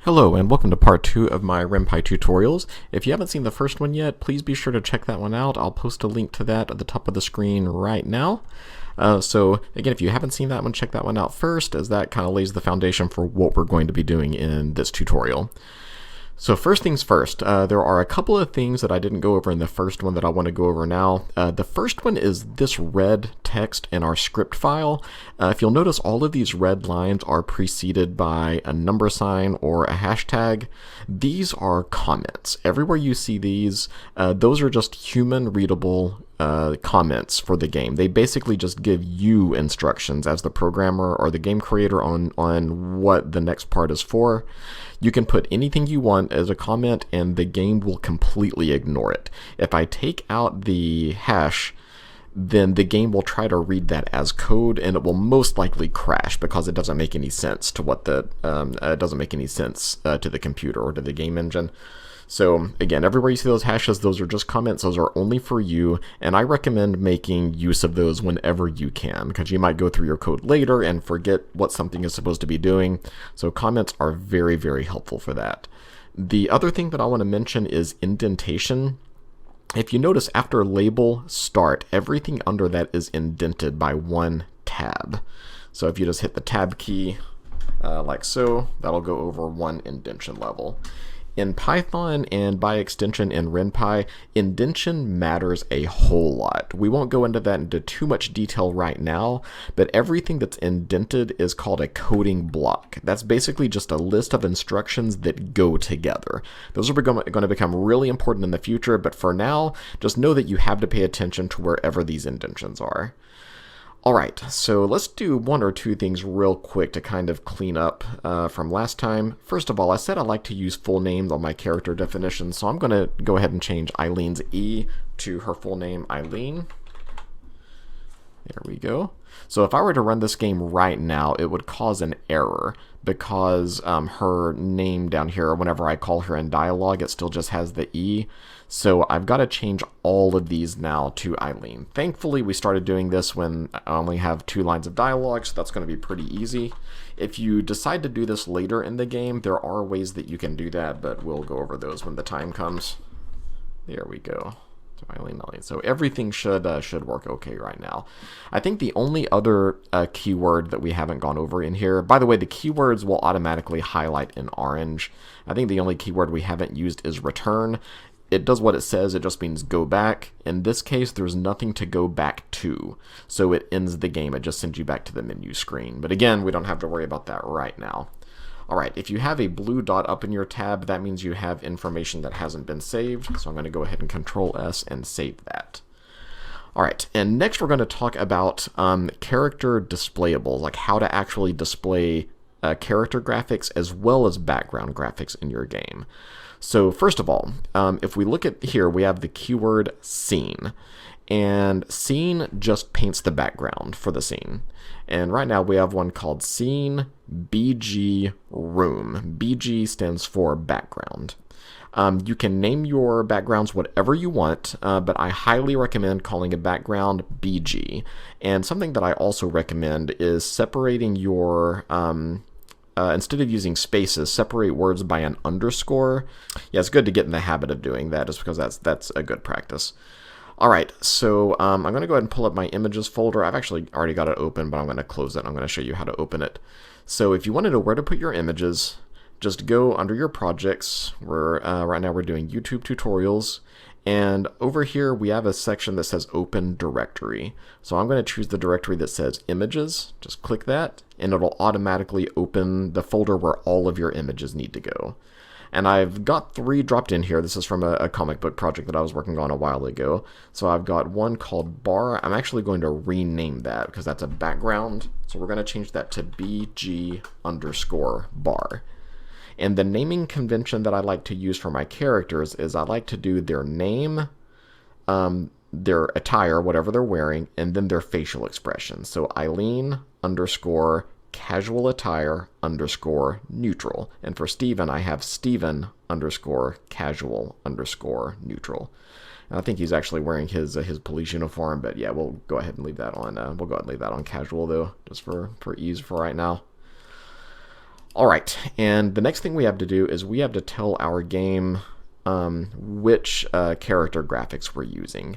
Hello and welcome to part 2 of my Renpy tutorials. If you haven't seen the first one yet, please be sure to check that one out. I'll post a link to that at the top of the screen right now. So again, if you haven't seen that one, check that one out first, as that kind of lays the foundation for what we're going to be doing in this tutorial. So first things first, there are a couple of things that I didn't go over in the first one that I want to go over now. The first one is this red text in our script file. If you'll notice, all of these red lines are preceded by a number sign or a hashtag. These are comments. Everywhere you see these, those are just human readable comments for the game. They basically just give you instructions as the programmer or the game creator on what the next part is for. You can put anything you want as a comment and the game will completely ignore it. If I take out the hash, then the game will try to read that as code, and it will most likely crash because it doesn't make any sense to what the it doesn't make any sense to the computer or to the game engine. So again, everywhere you see those hashes, those are just comments. Those are only for you, and I recommend making use of those whenever you can, because you might go through your code later and forget what something is supposed to be doing. So comments are very, very helpful for that. The other thing that I want to mention is indentation. If you notice, after label start, everything under that is indented by one tab. So if you just hit the tab key like so, that'll go over one indentation level. In Python, and by extension in Renpy, indentation matters a whole lot. We won't go into that into too much detail right now, but everything that's indented is called a coding block. That's basically just a list of instructions that go together. Those are going to become really important in the future, but for now, just know that you have to pay attention to wherever these indentions are. Alright, so let's do one or two things real quick to kind of clean up from last time. First of all, I said I like to use full names on my character definition, so I'm going to go ahead and change Eileen's E to her full name, Eileen. There we go. So if I were to run this game right now, it would cause an error because her name down here, whenever I call her in dialogue, it still just has the E. So I've got to change all of these now to Eileen. Thankfully, we started doing this when I only have 2 lines of dialogue, so that's going to be pretty easy. If you decide to do this later in the game, there are ways that you can do that, but we'll go over those when the time comes. There we go. Eileen. So everything should work okay right now. I think the only other keyword that we haven't gone over in here, by the way, the keywords will automatically highlight in orange. I think the only keyword we haven't used is return. It does what it says, it just means go back. In this case, there's nothing to go back to, so it ends the game. It just sends you back to the menu screen. But again, we don't have to worry about that right now. Alright, if you have a blue dot up in your tab, that means you have information that hasn't been saved. So I'm going to go ahead and Control S and save that. Alright, and next we're going to talk about character displayables, like how to actually display character graphics as well as background graphics in your game. So first of all, if we look at here, we have the keyword scene. And scene just paints the background for the scene. And right now we have one called scene BG room. BG stands for background. You can name your backgrounds whatever you want, but I highly recommend calling a background BG. And something that I also recommend is separating your instead of using spaces, separate words by an underscore. Yeah, it's good to get in the habit of doing that, just because that's a good practice. Alright, so I'm going to go ahead and pull up my images folder. I've actually already got it open, but I'm going to close it. I'm going to show you how to open it. So if you want to know where to put your images, just go under your projects. Right now we're doing YouTube tutorials. And over here we have a section that says Open Directory. So I'm going to choose the directory that says Images. Just click that, and it'll automatically open the folder where all of your images need to go. And I've got 3 dropped in here. This is from a comic book project that I was working on a while ago. So I've got one called Bar. I'm actually going to rename that because that's a background. So we're going to change that to BG_bar. And the naming convention that I like to use for my characters is I like to do their name, their attire, whatever they're wearing, and then their facial expression. So Eileen _ casual attire _ neutral. And for Steven, I have Steven _ casual _ neutral. And I think he's actually wearing his police uniform, but yeah, we'll go ahead and leave that on. We'll go ahead and leave that on casual though, just for ease for right now. All right, and the next thing we have to do is we have to tell our game which character graphics we're using.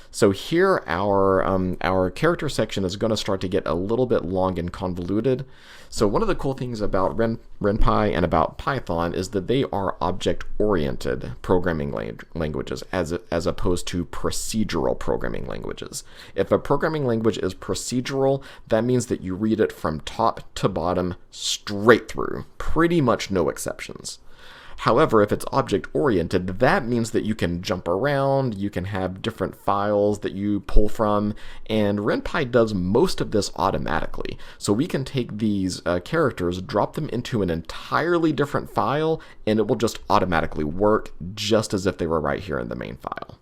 So here our character section is going to start to get a little bit long and convoluted. So one of the cool things about Renpy and about Python is that they are object-oriented programming languages as opposed to procedural programming languages. If a programming language is procedural, that means that you read it from top to bottom straight through, pretty much no exceptions. However, if it's object-oriented, that means that you can jump around, you can have different files that you pull from, and Renpy does most of this automatically. So we can take these characters, drop them into an entirely different file, and it will just automatically work just as if they were right here in the main file.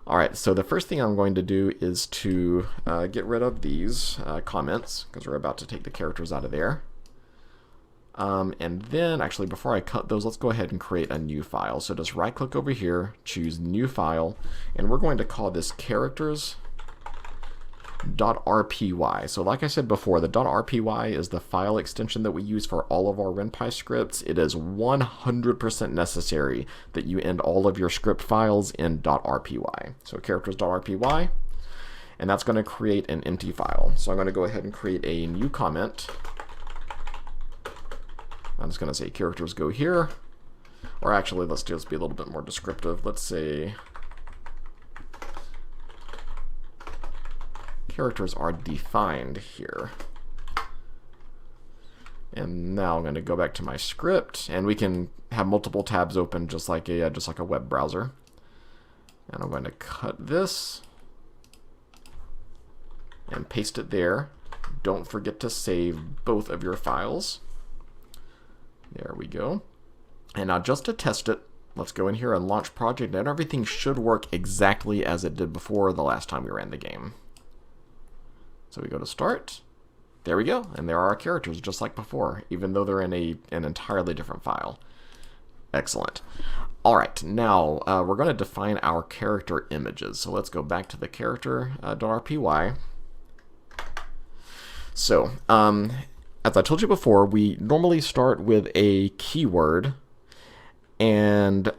Alright, so the first thing I'm going to do is to get rid of these comments, because we're about to take the characters out of there. And then, actually, before I cut those, let's go ahead and create a new file. So just right-click over here, choose New File, and we're going to call this characters.rpy. So like I said before, the .rpy is the file extension that we use for all of our Renpy scripts. It is 100% necessary that you end all of your script files in .rpy. So characters.rpy, and that's going to create an empty file. So I'm going to go ahead and create a new comment. I'm just going to say characters go here, or actually let's just be a little bit more descriptive. Let's say characters are defined here. And now I'm going to go back to my script, and we can have multiple tabs open just like a web browser. And I'm going to cut this and paste it there. Don't forget to save both of your files. There we go. And now just to test it, let's go in here and launch project, and everything should work exactly as it did before the last time we ran the game. So we go to start. There we go. And there are our characters just like before, even though they're in an entirely different file. Excellent. All right, now we're going to define our character images. So let's go back to the character.rpy. So, as I told you before, we normally start with a keyword, and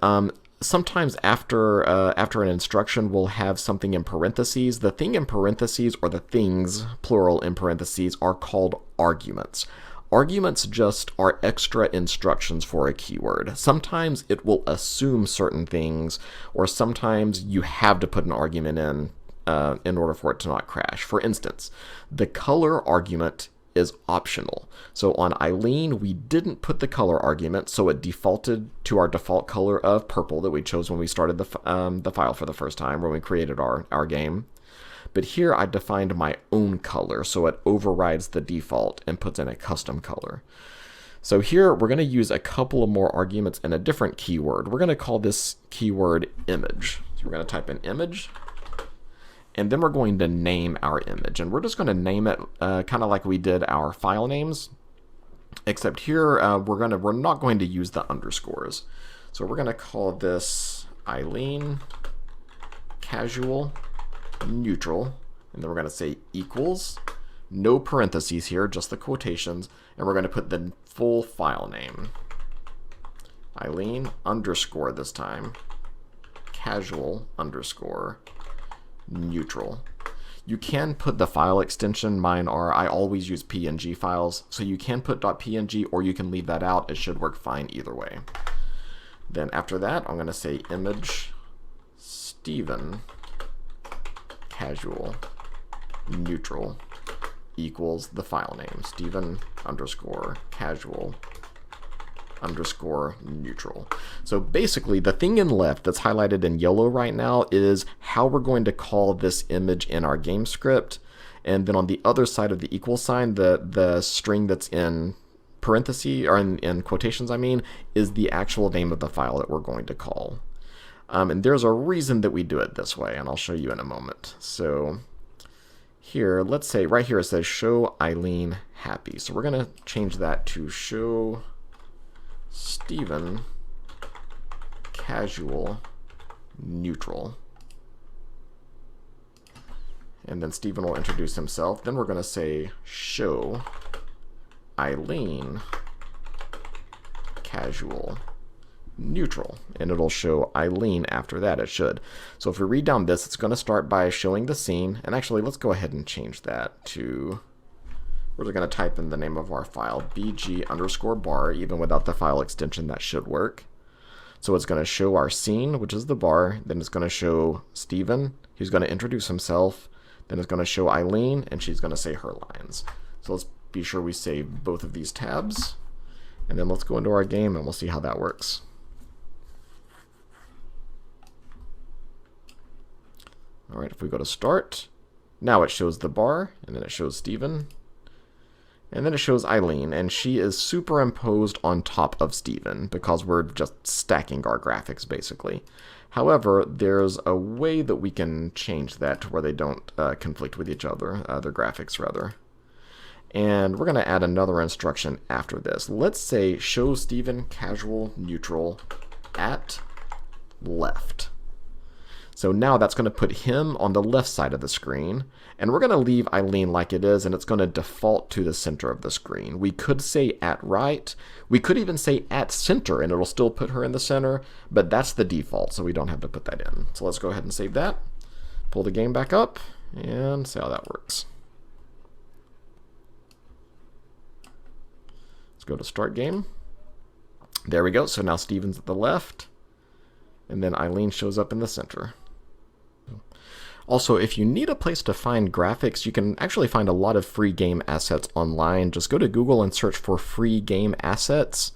sometimes after an instruction, we'll have something in parentheses. The thing in parentheses, or the things, plural in parentheses, are called arguments. Arguments just are extra instructions for a keyword. Sometimes it will assume certain things, or sometimes you have to put an argument in order for it to not crash. For instance, the color argument is optional. So on Eileen, we didn't put the color argument, so it defaulted to our default color of purple that we chose when we started the file for the first time, when we created our game. But here I defined my own color, so it overrides the default and puts in a custom color. So here we're going to use a couple of more arguments and a different keyword. We're going to call this keyword image. So we're going to type in image, and then we're going to name our image. And we're just going to name it kind of like we did our file names, except here we're not going to use the underscores. So we're going to call this Eileen casual neutral, and then we're going to say equals, no parentheses here, just the quotations, and we're going to put the full file name. Eileen underscore this time, casual underscore neutral. You can put the file extension. Mine are, I always use PNG files, so you can put .png or you can leave that out. It should work fine either way. Then after that, I'm going to say image Steven casual neutral equals the file name, Steven underscore casual underscore neutral. So basically the thing in left that's highlighted in yellow right now is how we're going to call this image in our game script, and then on the other side of the equal sign, the string that's in parentheses, or in quotations I mean, is the actual name of the file that we're going to call. And there's a reason that we do it this way, and I'll show you in a moment. So here, let's say right here it says show Eileen happy. So we're going to change that to show Steven casual neutral. And then Steven will introduce himself. Then we're going to say show Eileen casual, neutral, and it'll show Eileen after that. It should. So if we read down this, it's going to start by showing the scene. And actually, let's go ahead and change that to, we're going to type in the name of our file, bg_bar. Even without the file extension, that should work. So it's going to show our scene, which is the bar. Then it's going to show Steven. He's going to introduce himself. Then it's going to show Eileen, and she's going to say her lines. So let's be sure we save both of these tabs. And then let's go into our game, and we'll see how that works. All right, if we go to start, now it shows the bar, and then it shows Steven, and then it shows Eileen, and she is superimposed on top of Steven because we're just stacking our graphics, basically. However, there's a way that we can change that to where they don't conflict with each other, their graphics, rather. And we're going to add another instruction after this. Let's say show Steven casual neutral at left. So now that's going to put him on the left side of the screen, and we're going to leave Eileen like it is, and it's going to default to the center of the screen. We could say at right, we could even say at center, and it'll still put her in the center, but that's the default, so we don't have to put that in. So let's go ahead and save that, pull the game back up, and see how that works. Let's go to start game. There we go, so now Steven's at the left, and then Eileen shows up in the center. Also, if you need a place to find graphics, you can actually find a lot of free game assets online. Just go to Google and search for free game assets.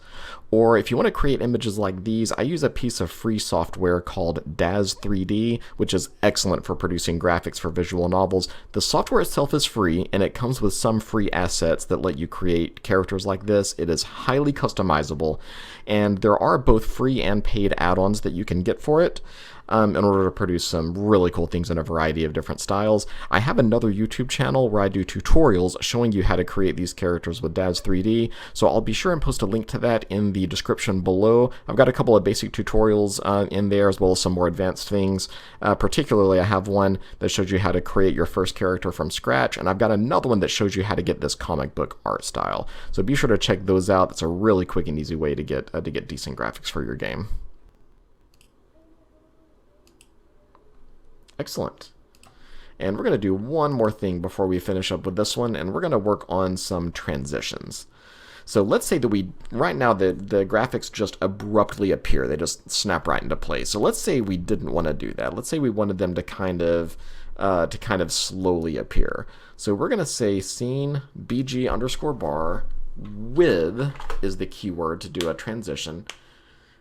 Or if you want to create images like these, I use a piece of free software called Daz 3D, which is excellent for producing graphics for visual novels. The software itself is free, and it comes with some free assets that let you create characters like this. It is highly customizable, and there are both free and paid add-ons that you can get for it. In order to produce some really cool things in a variety of different styles. I have another YouTube channel where I do tutorials showing you how to create these characters with Daz 3D, so I'll be sure and post a link to that in the description below. I've got a couple of basic tutorials in there, as well as some more advanced things. Particularly, I have one that shows you how to create your first character from scratch, and I've got another one that shows you how to get this comic book art style. So be sure to check those out. It's a really quick and easy way to get decent graphics for your game. Excellent. And we're going to do one more thing before we finish up with this one, and we're going to work on some transitions. So let's say that right now the graphics just abruptly appear. They just snap right into place. So let's say we didn't want to do that. Let's say we wanted them to kind of slowly appear. So we're going to say scene bg_bar with is the keyword to do a transition.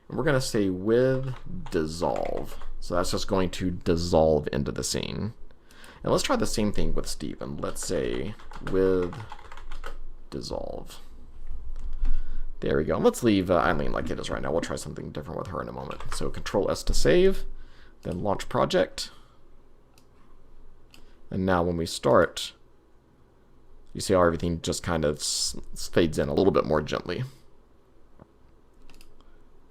And we're going to say with dissolve. So that's just going to dissolve into the scene. And let's try the same thing with Steven. Let's say with dissolve. There we go. And let's leave Eileen like it is right now. We'll try something different with her in a moment. So Control S to save, then launch project. And now when we start, you see how everything just kind of fades in a little bit more gently.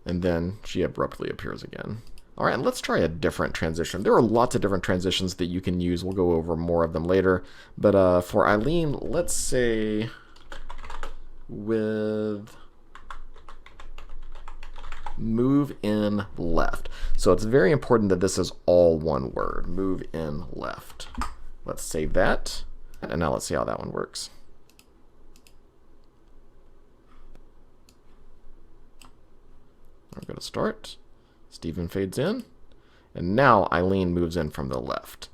And then she abruptly appears again. All right, and let's try a different transition. There are lots of different transitions that you can use. We'll go over more of them later. But for Eileen, let's say with move in left. So it's very important that this is all one word, move in left. Let's save that. And now let's see how that one works. We're going to start. Steven fades in, and now Eileen moves in from the left.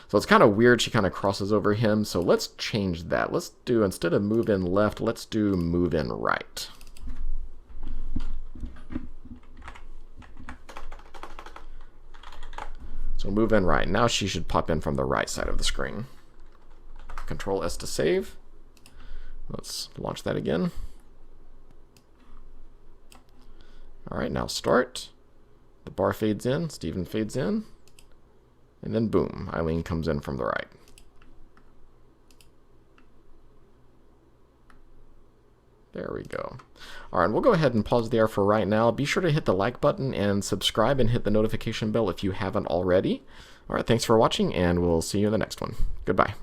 So it's kind of weird, she kind of crosses over him, so let's change that. Let's do, instead of move in left, let's do move in right. So move in right. Now she should pop in from the right side of the screen. Control S to save. Let's launch that again. All right, now start. The bar fades in, Steven fades in, and then boom, Eileen comes in from the right. There we go. All right, we'll go ahead and pause there for right now. Be sure to hit the like button and subscribe and hit the notification bell if you haven't already. All right, thanks for watching, and we'll see you in the next one. Goodbye.